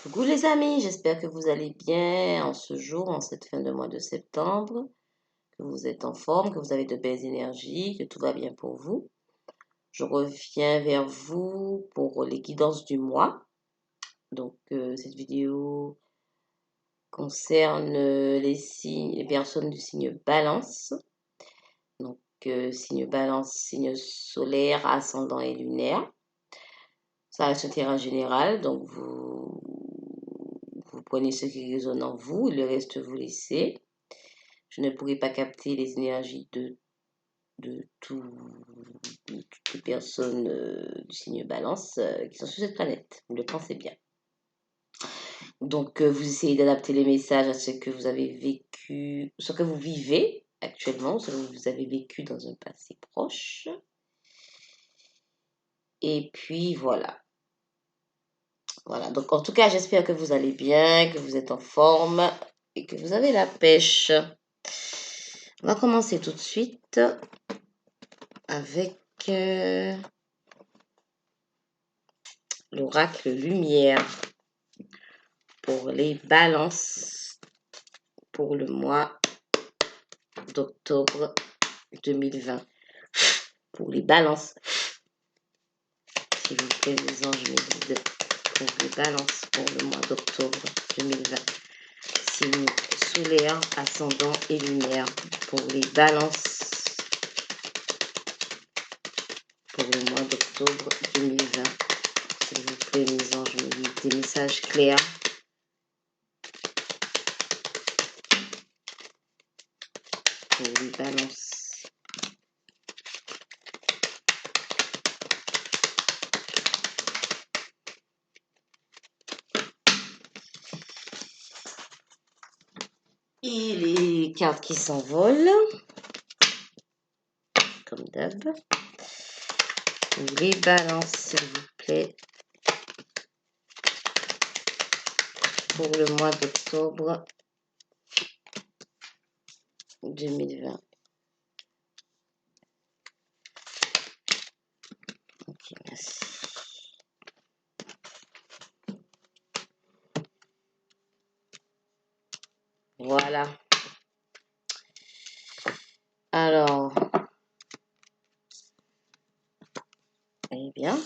Coucou les amis, j'espère que vous allez bien en ce jour, en cette fin de mois de septembre, que vous êtes en forme, que vous avez de belles énergies, que tout va bien pour vous. Je reviens vers vous pour les guidances du mois. Cette vidéo concerne les signes, les personnes du signe Balance. Signe Balance, signe solaire, ascendant et lunaire. Ça reste un terrain général, donc vous prenez ce qui résonne en vous, le reste vous laissez. Je ne pourrai pas capter les énergies de toutes les personnes du signe Balance qui sont sur cette planète. Vous le pensez bien. Vous essayez d'adapter les messages à ce que vous avez vécu, ce que vous vivez actuellement, ce que vous avez vécu dans un passé proche. Et puis voilà. Voilà, donc en tout cas, j'espère que vous allez bien, que vous êtes en forme et que vous avez la pêche. On va commencer tout de suite avec l'oracle lumière pour les balances pour le mois d'octobre 2020. Pour les balances, s'il vous plaît, les anges me guident pour les balances pour le mois d'octobre 2020. Signe solaire, ascendant et lunaire pour les balances pour le mois d'octobre 2020. S'il vous plaît, mes anges me guident des messages clairs. Pour les balances. Et les cartes qui s'envolent, comme d'hab. Les balances, s'il vous plaît, pour le mois d'octobre 2020. Ok, merci. Voilà. Alors, eh bien,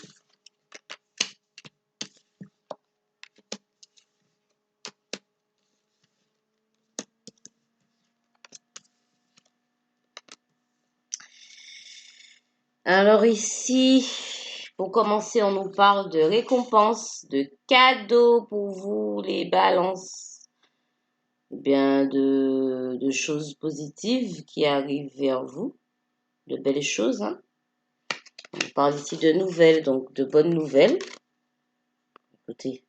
alors ici, pour commencer, on nous parle de récompenses, de cadeaux pour vous, les balances, bien de choses positives qui arrivent vers vous, de belles choses, hein. On parle ici de nouvelles, donc de bonnes nouvelles. Écoutez,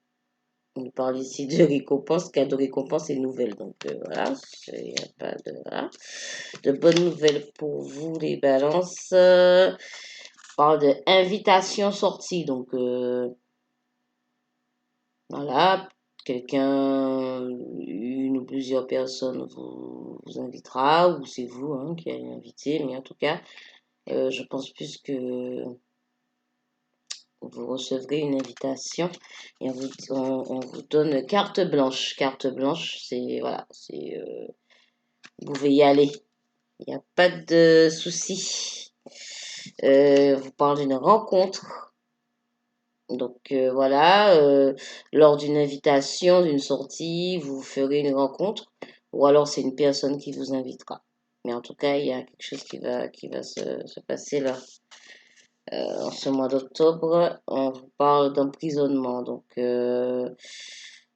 on parle ici de récompenses, cadeaux, récompenses et nouvelles. Donc voilà, il n'y a pas de... Voilà. De bonnes nouvelles pour vous, les balances. On parle d'invitation sortie. Donc voilà, quelqu'un, une ou plusieurs personnes vous invitera, ou c'est vous hein, qui allez inviter. Mais en tout cas, je pense plus que vous recevrez une invitation et on vous donne carte blanche. Carte blanche, c'est voilà, c'est vous pouvez y aller. Il n'y a pas de souci. Vous parlez d'une rencontre. Donc voilà, lors d'une invitation, d'une sortie, vous ferez une rencontre, ou alors c'est une personne qui vous invitera. Mais en tout cas, il y a quelque chose qui va se passer là. En ce mois d'octobre, on vous parle d'emprisonnement. Donc,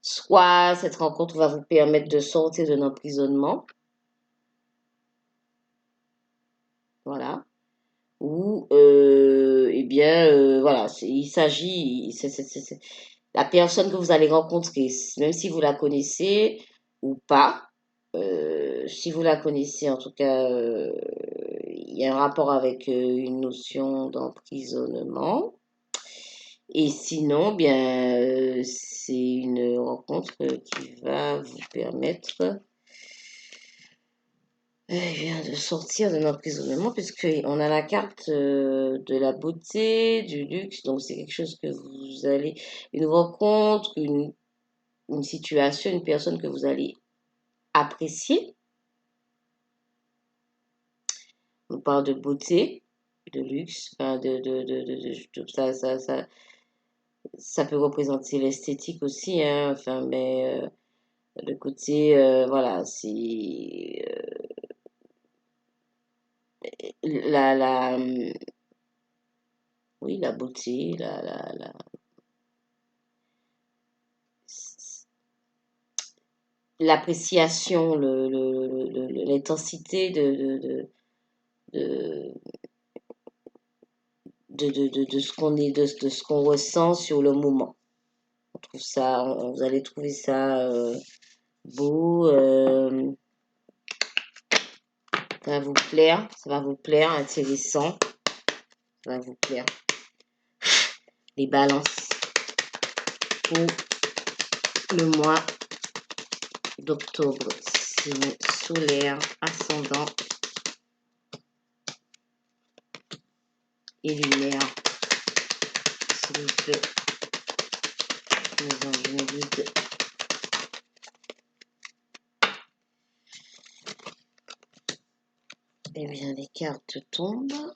soit cette rencontre va vous permettre de sortir d'un emprisonnement, voilà, ou, eh bien, voilà, il s'agit, la personne que vous allez rencontrer, même si vous la connaissez ou pas, si vous la connaissez, en tout cas, il y a un rapport avec une notion d'emprisonnement. Et sinon, bien, c'est une rencontre qui va vous permettre de sortir de notre emprisonnement, puisqu'on a la carte de la beauté, du luxe. Donc, c'est quelque chose que vous allez, une rencontre, une situation, une personne que vous allez apprécier. On parle de beauté, de luxe, enfin ça peut représenter l'esthétique aussi, hein, enfin, mais le côté, voilà, c'est la, oui, la beauté, l'appréciation, l'intensité de, de ce qu'on est, de ce qu'on ressent sur le moment. On trouve ça, vous allez trouver ça beau, ça va vous plaire, intéressant, ça va vous plaire. Les balances pour le mois d'octobre, signe solaire, ascendant et lunaire. S'il vous plaît, mes anges me guident. Eh bien, les cartes tombent.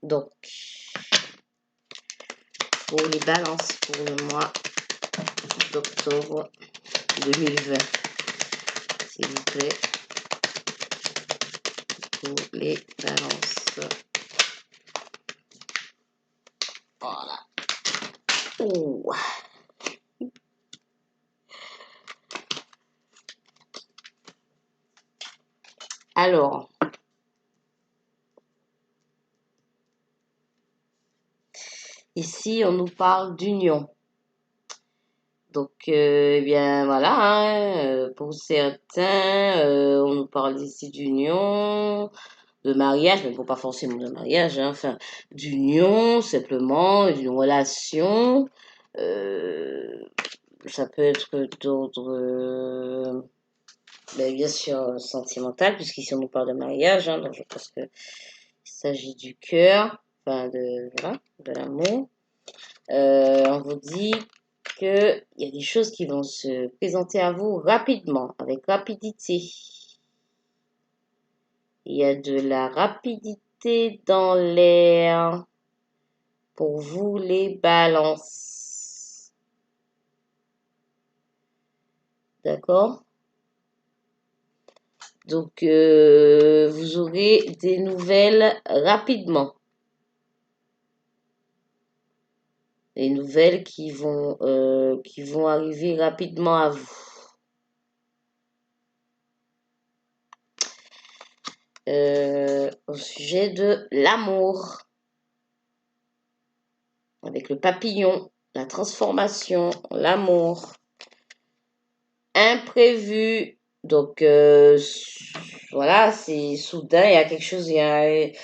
Donc, pour les balances pour le mois d'octobre 2020, s'il vous plaît, pour les balances. Voilà. Ouh. Alors, ici, on nous parle d'union. Donc, eh bien, voilà, hein, pour certains, on nous parle ici d'union, de mariage, mais bon, pas forcément de mariage, hein, enfin, d'union, simplement, d'une relation. Ça peut être d'ordre, ben, bien sûr, sentimental, puisqu'ici on nous parle de mariage, hein, donc je pense qu'il s'agit du cœur, enfin, voilà, de l'amour. On vous dit qu'il y a des choses qui vont se présenter à vous rapidement, avec rapidité. Il y a de la rapidité dans l'air pour vous les balances. D'accord? Donc, vous aurez des nouvelles rapidement. Des nouvelles qui vont arriver rapidement à vous. Au sujet de l'amour, avec le papillon, la transformation, l'amour, imprévu. Donc voilà, c'est soudain, il y a quelque chose, quelque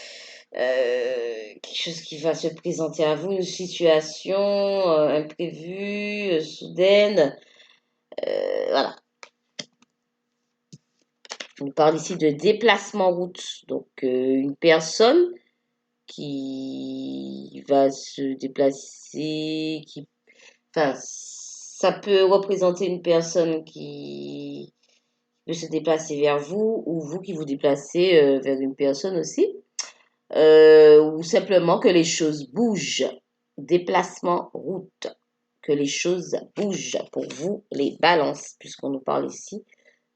chose qui va se présenter à vous, une situation imprévue, soudaine. Voilà. On parle ici de déplacement route. Donc une personne qui va se déplacer, enfin, ça peut représenter une personne qui peut se déplacer vers vous ou vous qui vous déplacez vers une personne aussi. Ou simplement que les choses bougent. Déplacement route. Que les choses bougent pour vous, les balances, puisqu'on nous parle ici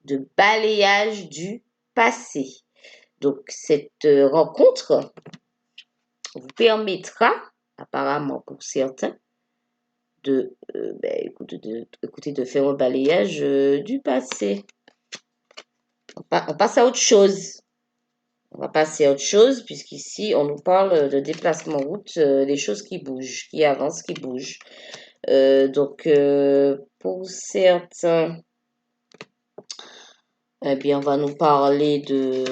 de balayage du passé. Donc, cette rencontre vous permettra, apparemment pour certains, de faire un balayage du passé. On passe à autre chose. On va passer à autre chose, puisqu'ici, on nous parle de déplacement route, des choses qui bougent, qui avancent, qui bougent. Donc, pour certains, eh bien, on va nous parler de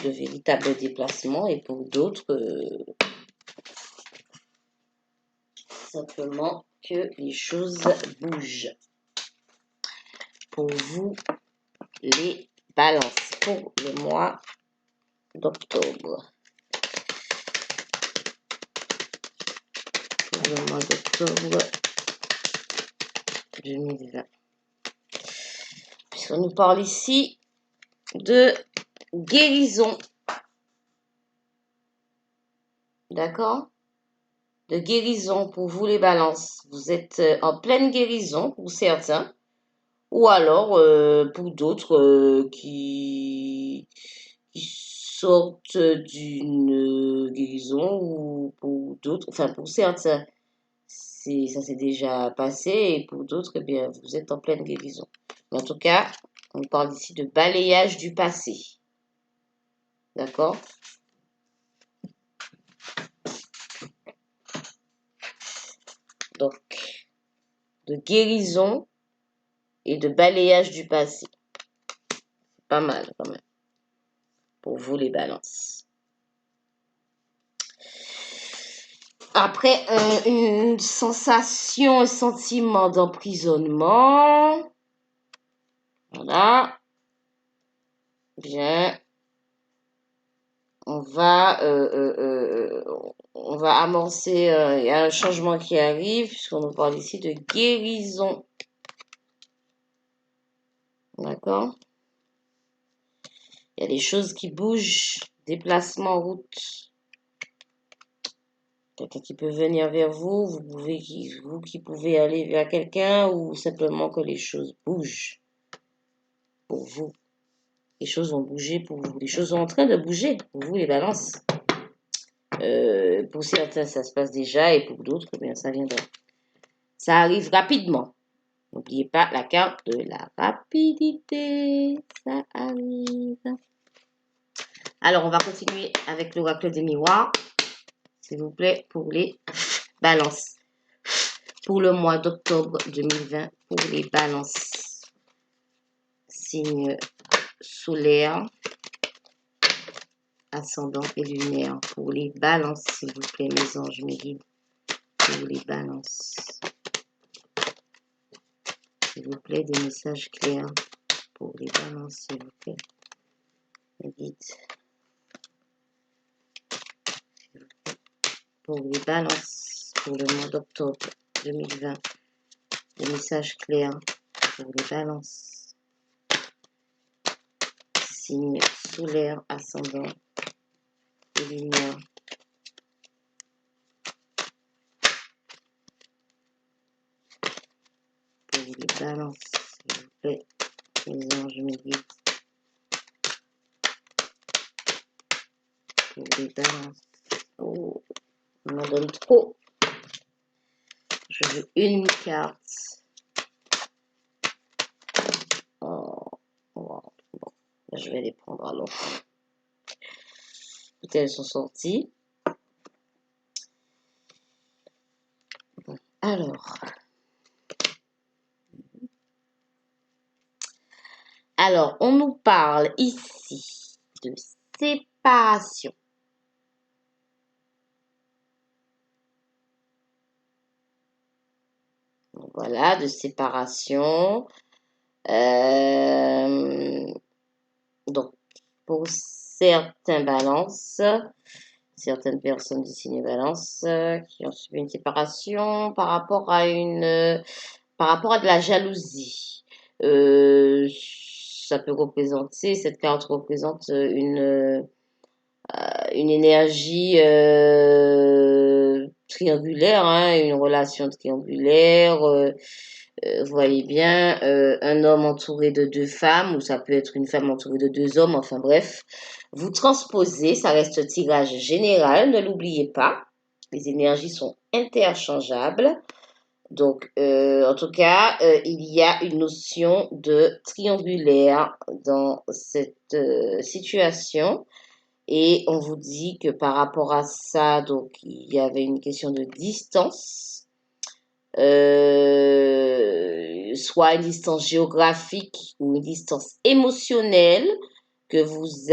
véritables déplacements, et pour d'autres, simplement que les choses bougent. Pour vous, les balances, pour le mois d'octobre. Pour le mois d'octobre 2020. Puisqu'on nous parle ici de guérison. D'accord? De guérison pour vous les balances. Vous êtes en pleine guérison pour certains. Ou alors pour d'autres qui sortent d'une guérison ou pour d'autres, enfin pour certains, ça s'est déjà passé et pour d'autres, eh bien, vous êtes en pleine guérison. Mais en tout cas, on parle ici de balayage du passé. D'accord? Donc, de guérison et de balayage du passé. Pas mal quand même. Pour vous les balances. Après, une sensation, un sentiment d'emprisonnement. Voilà. Bien. On va amorcer, il y a un changement qui arrive, puisqu'on nous parle ici de guérison. D'accord? Il y a des choses qui bougent, déplacement en route. Quelqu'un qui peut venir vers vous, vous qui pouvez aller vers quelqu'un, ou simplement que les choses bougent pour vous. Les choses vont bouger pour vous. Les choses sont en train de bouger pour vous, les balances. Pour certains, ça se passe déjà, et pour d'autres, bien, ça viendra. Ça arrive rapidement. N'oubliez pas la carte de la rapidité. Ça arrive. Alors, on va continuer avec l'oracle des miroirs. S'il vous plaît, pour les balances. Pour le mois d'octobre 2020, pour les balances. Signe solaire, ascendant et lunaire. Pour les balances, s'il vous plaît, mes anges, mes guides. Pour les balances. S'il vous plaît, des messages clairs. Pour les balances, s'il vous plaît. Mes guides. Pour les balances, pour le mois d'octobre 2020. Des messages clairs. Pour les balances. Signe solaire, ascendant et lunaire. Pour les balances, s'il vous plaît, mes anges, mes guides. Pour les balances. Oh, on en donne trop. Je veux une carte. Oh, wow. Bon, je vais les prendre alors. Toutes elles sont sorties. Bon, alors, on nous parle ici de séparation. Donc, voilà, de séparation. Donc, pour certaines balances, certaines personnes du signe balance qui ont subi une séparation par rapport à de la jalousie. Ça peut représenter, cette carte représente une énergie triangulaire, hein, une relation triangulaire. Vous voyez bien, un homme entouré de deux femmes, ou ça peut être une femme entourée de deux hommes, enfin bref. Vous transposez, ça reste tirage général, ne l'oubliez pas. Les énergies sont interchangeables. Donc, en tout cas, il y a une notion de triangulaire dans cette situation. Et on vous dit que par rapport à ça, donc, il y avait une question de distance. Soit une distance géographique ou une distance émotionnelle que vous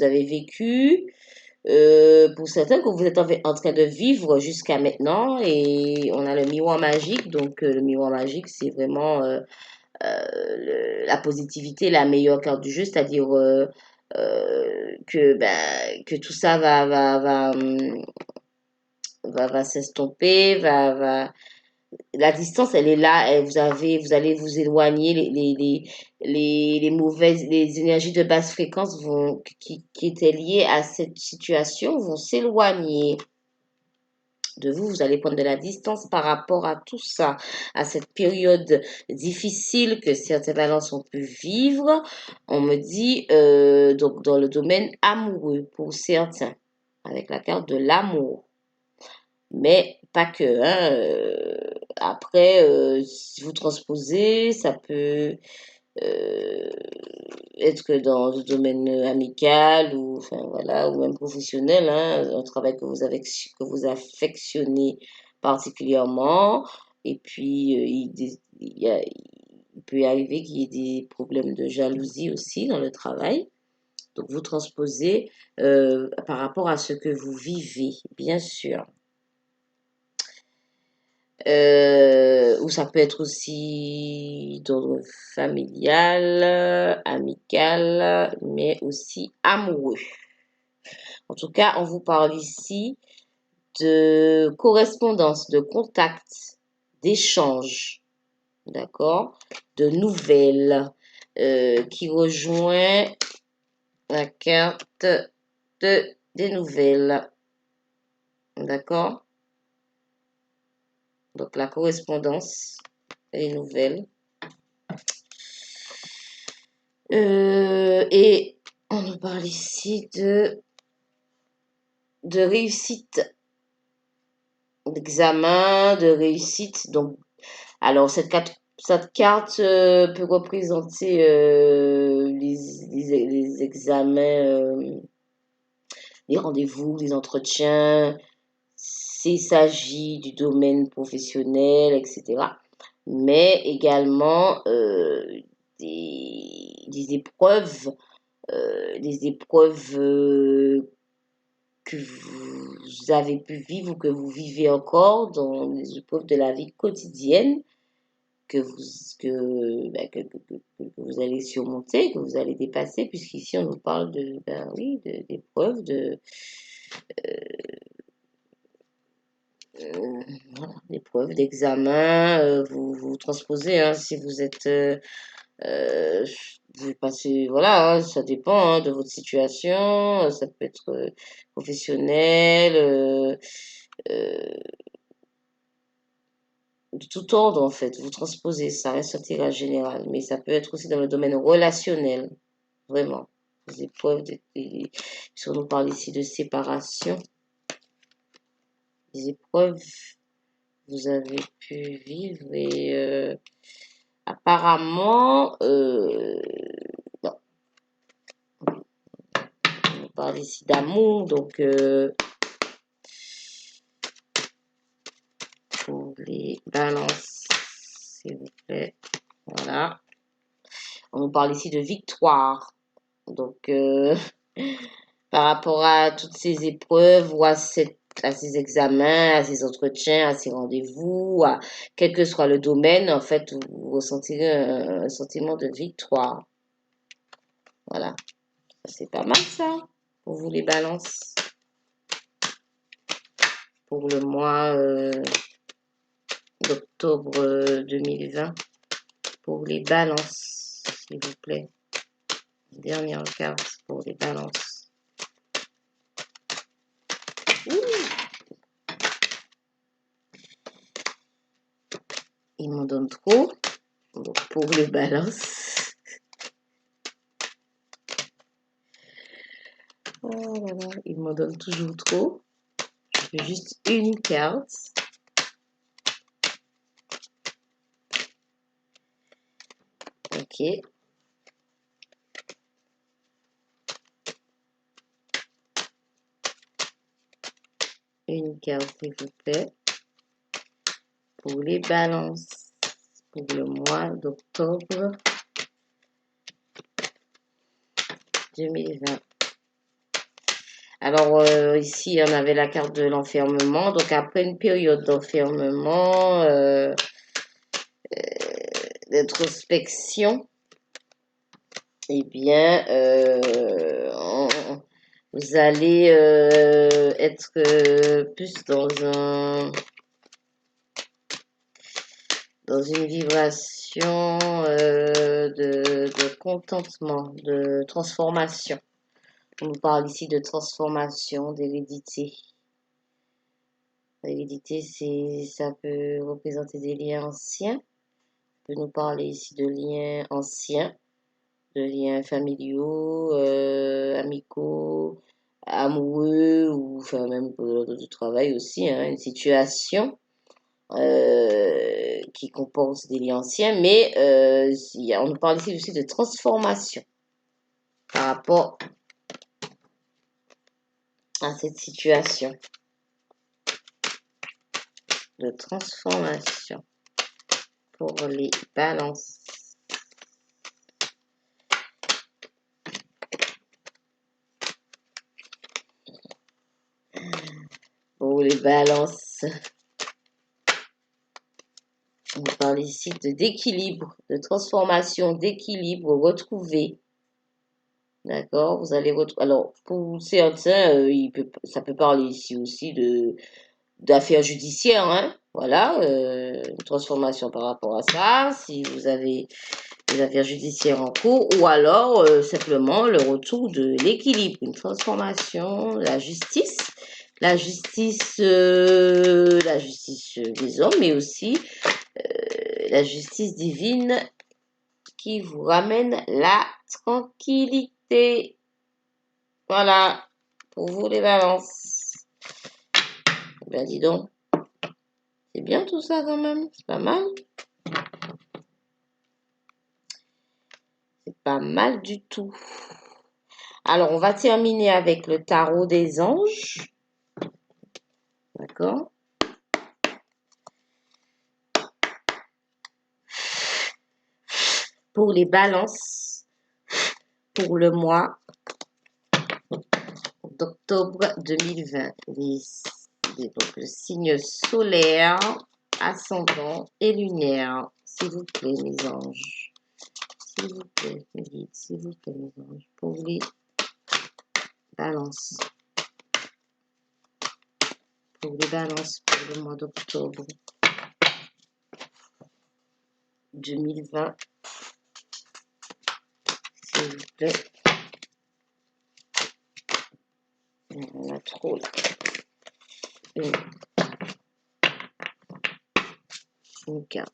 avez vécue. pour certains que vous êtes en train de vivre jusqu'à maintenant. Et on a le miroir magique. Donc, le miroir magique, c'est vraiment la positivité, la meilleure carte du jeu, c'est-à-dire que tout ça va s'estomper, la distance, elle est là, et vous allez vous éloigner, les mauvaises, les énergies de basse fréquence qui étaient liées à cette situation vont s'éloigner de vous. Vous allez prendre de la distance par rapport à tout ça, à cette période difficile que certains balances ont pu vivre. On me dit, donc dans le domaine amoureux pour certains, avec la carte de l'amour. Mais pas que, hein. Après, si vous transposez, ça peut euh, être dans le domaine amical ou, enfin, voilà, ou même professionnel, hein, un travail que vous affectionnez particulièrement. Et puis, il peut y arriver qu'il y ait des problèmes de jalousie aussi dans le travail. Donc, vous transposez par rapport à ce que vous vivez, bien sûr. Ou ça peut être aussi d'ordre familial, amical, mais aussi amoureux. En tout cas, on vous parle ici de correspondance, de contact, d'échange, d'accord, de nouvelles, qui rejoint la carte des nouvelles, d'accord. Donc la correspondance et les nouvelles. Et on nous parle ici de réussite, d'examen, de réussite. Donc, alors cette carte peut représenter les examens, les rendez-vous, les entretiens, s'il s'agit du domaine professionnel, etc. Mais également des épreuves, que vous avez pu vivre ou que vous vivez encore dans les épreuves de la vie quotidienne que vous, que vous allez surmonter, que vous allez dépasser, puisqu'ici on nous parle d'épreuves, d'épreuves, d'examens, vous transposez, hein, si vous êtes vous passez, voilà, hein, ça dépend hein, de votre situation, ça peut être professionnel, de tout ordre en fait. Vous transposez, ça reste un tirage général, mais ça peut être aussi dans le domaine relationnel, vraiment. Les épreuves, si on nous parle ici de séparation, les épreuves vous avez pu vivre et apparemment, non, on parle ici d'amour, donc pour les balances, s'il vous plaît. Voilà. On nous parle ici de victoire. Donc, par rapport à toutes ces épreuves ou à ces examens, à ces entretiens, à ces rendez-vous, quel que soit le domaine, en fait, vous ressentirez un sentiment de victoire. Voilà. C'est pas mal ça pour vous les balances. Pour le mois d'octobre 2020. Pour les balances, s'il vous plaît. Dernière carte pour les balances. Ils m'en donnent trop. Donc pour les balances. Oh là là, ils m'en donnent toujours trop. Je fais juste une carte. Ok. Une carte, s'il vous plaît. Pour les balances. Pour le mois d'octobre 2020. Alors, ici, on avait la carte de l'enfermement. Donc, après une période d'enfermement, d'introspection, eh bien, vous allez être plus dans une vibration de contentement, de transformation. On nous parle ici de transformation, d'hérédité. L'hérédité, ça peut représenter des liens anciens. On peut nous parler ici de liens anciens, de liens familiaux, amicaux, amoureux, ou enfin même du travail aussi, hein, une situation qui comporte des liens anciens, mais on nous parle ici aussi de transformation par rapport à cette situation de transformation pour les balances. Pour les balances, on parle ici d'équilibre, de transformation, d'équilibre retrouvé. D'accord, vous allez retrouver. Alors, pour certains, ça peut parler ici aussi d'affaires judiciaires, hein. Voilà, une transformation par rapport à ça, si vous avez des affaires judiciaires en cours, ou alors simplement le retour de l'équilibre, une transformation, la justice des hommes, mais aussi la justice divine qui vous ramène la tranquillité. Voilà, pour vous les balances. Ben dis donc, c'est bien tout ça quand même, c'est pas mal. C'est pas mal du tout. Alors, on va terminer avec le tarot des anges. D'accord? Pour les balances, pour le mois d'octobre 2020. Donc, le signe solaire, ascendant et lunaire. S'il vous plaît, mes anges. S'il vous plaît, mes guides. S'il vous plaît, mes anges. Pour les balances. Pour les balances pour le mois d'octobre 2020. S'il vous plaît. On a trop là. Une carte.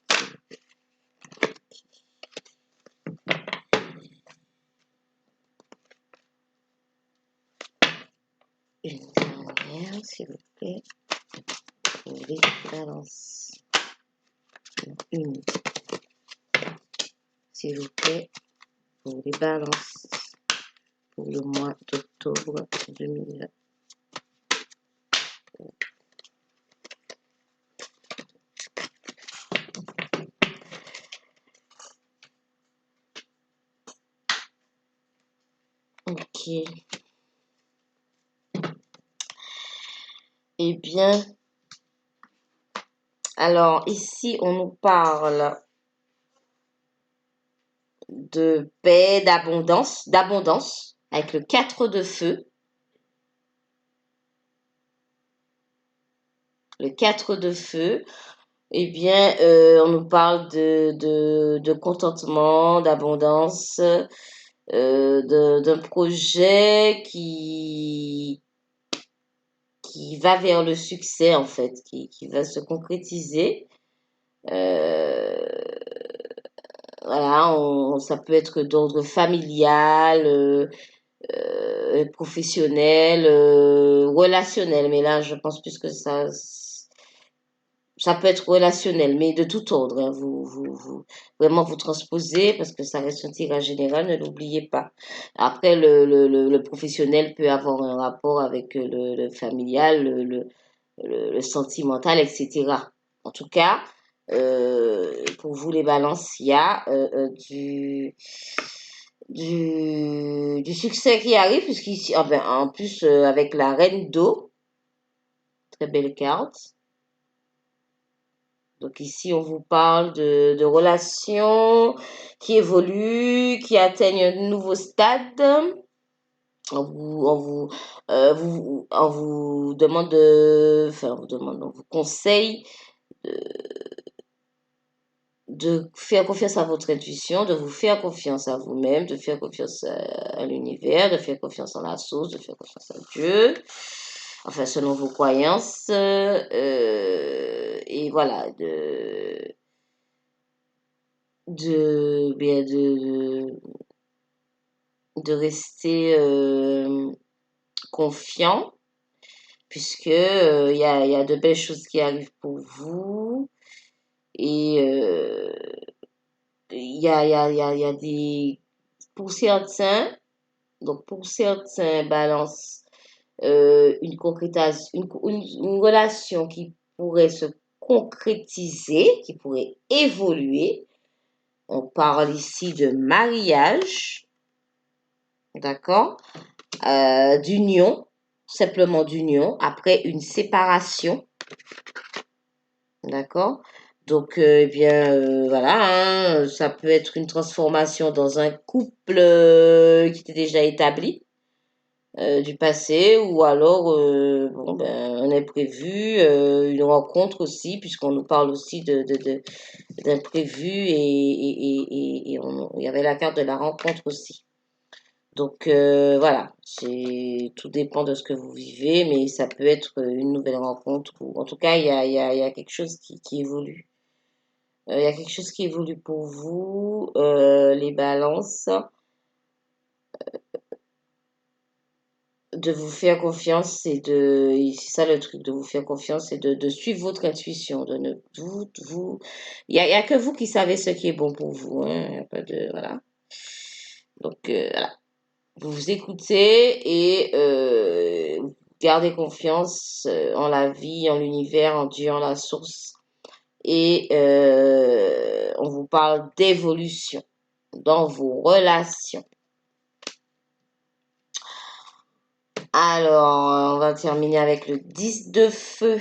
Une dernière, s'il vous plaît. Pour les balances. Une. S'il vous plaît. Pour les balances. Pour le mois d'octobre 2020. Ok. Eh bien, alors ici, on nous parle de paix, d'abondance, avec le 4 de feu. Le 4 de feu, eh bien, on nous parle de contentement, d'abondance, d'un projet qui va vers le succès, en fait, qui va se concrétiser. Voilà, ça peut être d'ordre familial, professionnel, relationnel, mais là, je pense plus que ça peut être relationnel, mais de tout ordre, hein. Vraiment vous transposez parce que ça reste un tirage général, ne l'oubliez pas. Après, le professionnel peut avoir un rapport avec le familial, le sentimental, etc. En tout cas, pour vous les balances, il y a du succès qui arrive, puisqu'ici, ah ben, en plus, avec la reine d'eau, très belle carte. Donc ici, on vous parle de relations qui évoluent, qui atteignent un nouveau stade. On vous demande enfin, on vous conseille de faire confiance à votre intuition, de vous faire confiance à vous-même, de faire confiance à l'univers, de faire confiance en la source, de faire confiance à Dieu, enfin selon vos croyances, et voilà, bien de rester confiant, puisque il y a de belles choses qui arrivent pour vous, et il y a des, pour certains, donc pour certains balances, une relation qui pourrait se concrétiser, qui pourrait évoluer. On parle ici de mariage, d'accord, d'union, simplement d'union, après une séparation, d'accord. Donc, eh bien, voilà, hein, ça peut être une transformation dans un couple qui était déjà établi, du passé, ou alors bon, ben, un imprévu, une rencontre aussi, puisqu'on nous parle aussi d'imprévu, il y avait la carte de la rencontre aussi. Donc voilà, tout dépend de ce que vous vivez, mais ça peut être une nouvelle rencontre, ou en tout cas, il y a quelque chose qui évolue. Il y a quelque chose qui évolue pour vous, les balances, de vous faire confiance, et c'est ça le truc, de vous faire confiance et de suivre votre intuition, de ne vous, il y a que vous qui savez ce qui est bon pour vous, hein, il y a pas de, voilà. Donc voilà, vous vous écoutez, et vous gardez confiance en la vie, en l'univers, en Dieu, en la source, et on vous parle d'évolution dans vos relations. Alors, on va terminer avec le 10 de feu.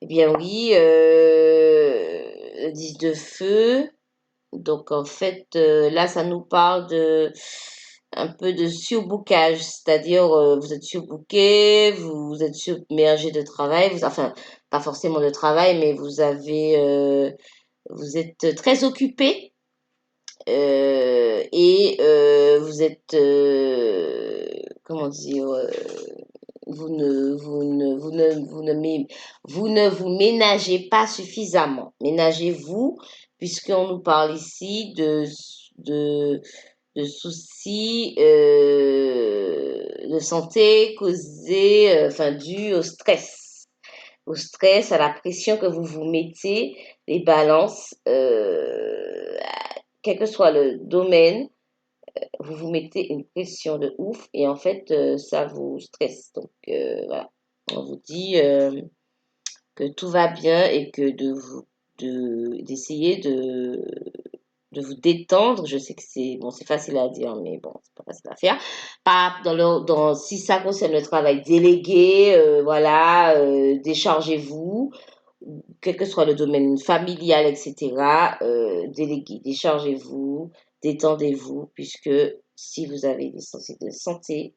Eh bien oui, le 10 de feu. Donc en fait, là, ça nous parle de un peu de surbookage, c'est-à-dire vous êtes surbooké, vous êtes submergé de travail, enfin pas forcément de travail, mais vous êtes très occupé, et vous êtes comment dire, vous ne vous ménagez pas suffisamment. Ménagez-vous, puisqu'on nous parle ici de, de soucis de santé causés, enfin, dus au stress. Au stress, à la pression que vous vous mettez, les balances, quel que soit le domaine, vous vous mettez une pression de ouf, et en fait, ça vous stresse. Donc, voilà. On vous dit que tout va bien, et que d'essayer de vous détendre. Je sais que c'est bon, c'est facile à dire, mais bon, c'est pas facile à faire. Pas si ça concerne le travail, délégué, voilà, déchargez-vous, quel que soit le domaine familial, etc. Déléguez, déchargez-vous, détendez-vous, puisque si vous avez des soucis de santé,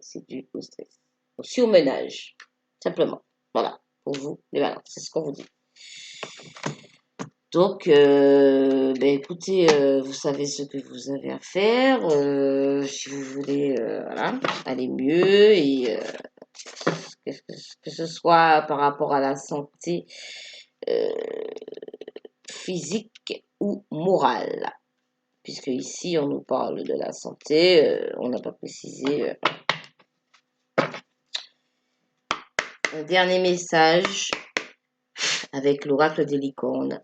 c'est dû au stress, au surmenage, simplement. Voilà, pour vous, les balances, c'est ce qu'on vous dit. Donc, ben écoutez, vous savez ce que vous avez à faire. Si vous voulez, voilà, aller mieux, et que ce soit par rapport à la santé euh, physique ou morale. Puisque ici, on nous parle de la santé, on n'a pas précisé. Un dernier message avec l'oracle des licornes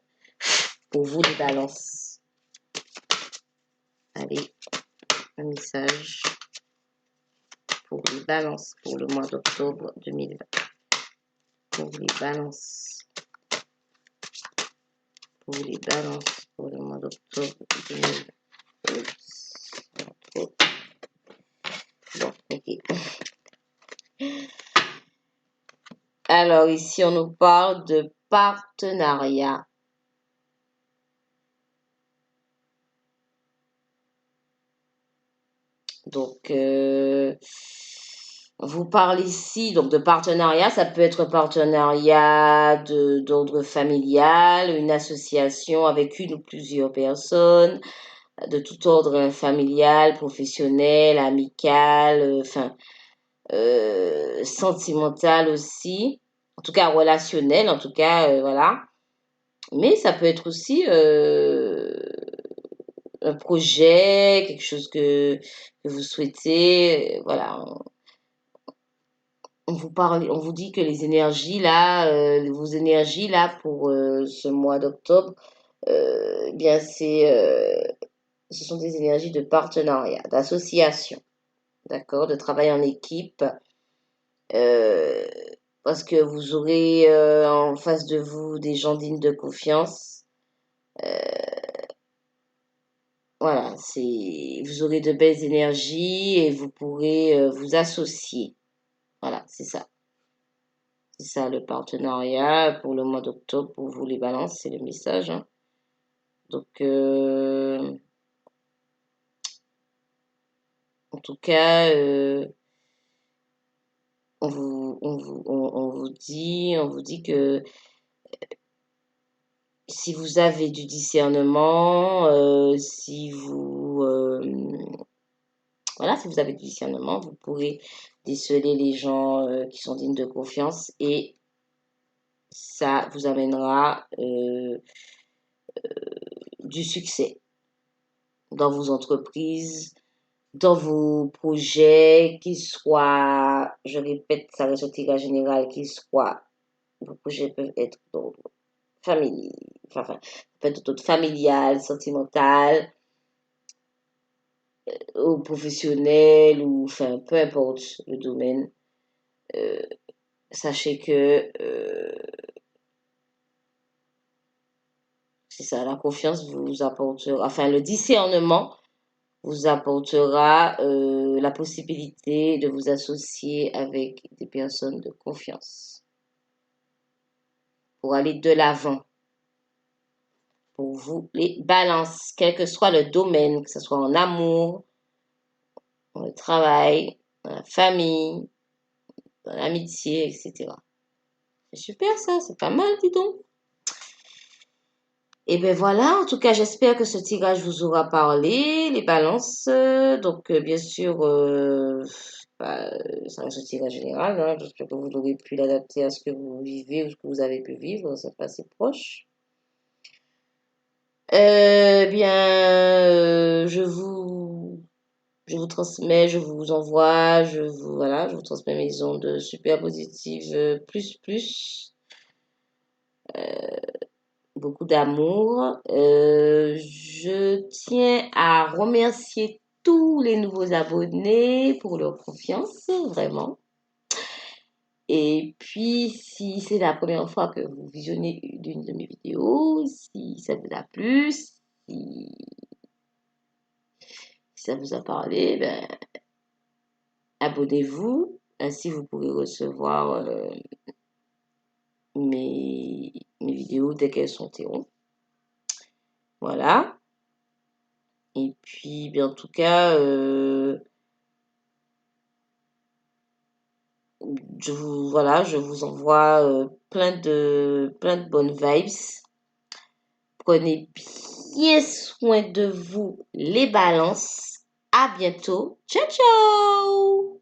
pour vous, les balances. Allez, un message pour les balances pour le mois d'octobre 2020. Pour les balances. Pour les balances pour le mois d'octobre 2020. Bon, ok. Alors ici, on nous parle de partenariat. Donc, on vous parle ici donc de partenariat. Ça peut être un partenariat d'ordre familial, une association avec une ou plusieurs personnes de tout ordre familial, professionnel, amical, enfin sentimental aussi. En tout cas relationnel, en tout cas voilà. Mais ça peut être aussi un projet, quelque chose que vous souhaitez. Voilà, on vous parle, on vous dit que les énergies là, vos énergies là pour ce mois d'octobre, eh bien ce sont des énergies de partenariat, d'association, d'accord, de travail en équipe, euh, parce que vous aurez en face de vous des gens dignes de confiance. Voilà, vous aurez de belles énergies et vous pourrez vous associer. Voilà, c'est ça. C'est ça le partenariat pour le mois d'octobre pour vous les balances, c'est le message, hein. Donc, en tout cas, on vous dit que si vous avez du discernement, voilà, si vous avez du discernement, vous pourrez déceler les gens qui sont dignes de confiance et ça vous amènera du succès dans vos entreprises, dans vos projets, qu'ils soient, je répète, ça reste un tirage général, qu'ils soient, vos projets peuvent être d'ordre famille, enfin, peut être d'ordre familial, sentimental, ou professionnel, ou enfin, peu importe le domaine. Euh, Sachez que c'est ça, la confiance vous apportera, enfin, le discernement vous apportera la possibilité de vous associer avec des personnes de confiance pour aller de l'avant. Pour vous, les balances, quel que soit le domaine, que ce soit en amour, dans le travail, dans la famille, dans l'amitié, etc. C'est super ça, c'est pas mal, dis donc. Et ben voilà, en tout cas, j'espère que ce tirage vous aura parlé, les balances. Donc, bien sûr, bah, ça reste un tirage général, hein. J'espère que vous aurez pu l'adapter à ce que vous vivez ou ce que vous avez pu vivre, c'est pas assez proche. Bien, je vous transmets, je vous envoie, voilà, je vous transmets mes ondes super positives, plus. Beaucoup d'amour. Je tiens à remercier tous les nouveaux abonnés pour leur confiance, vraiment. Et puis, si c'est la première fois que vous visionnez une de mes vidéos, si ça vous a plu, si ça vous a parlé, ben, abonnez-vous. Ainsi, vous pourrez recevoir mes vidéos dès qu'elles sont terminées. Voilà. Et puis, bien, en tout cas, je vous envoie plein de bonnes vibes. Prenez bien soin de vous, les balances. À bientôt. Ciao, ciao!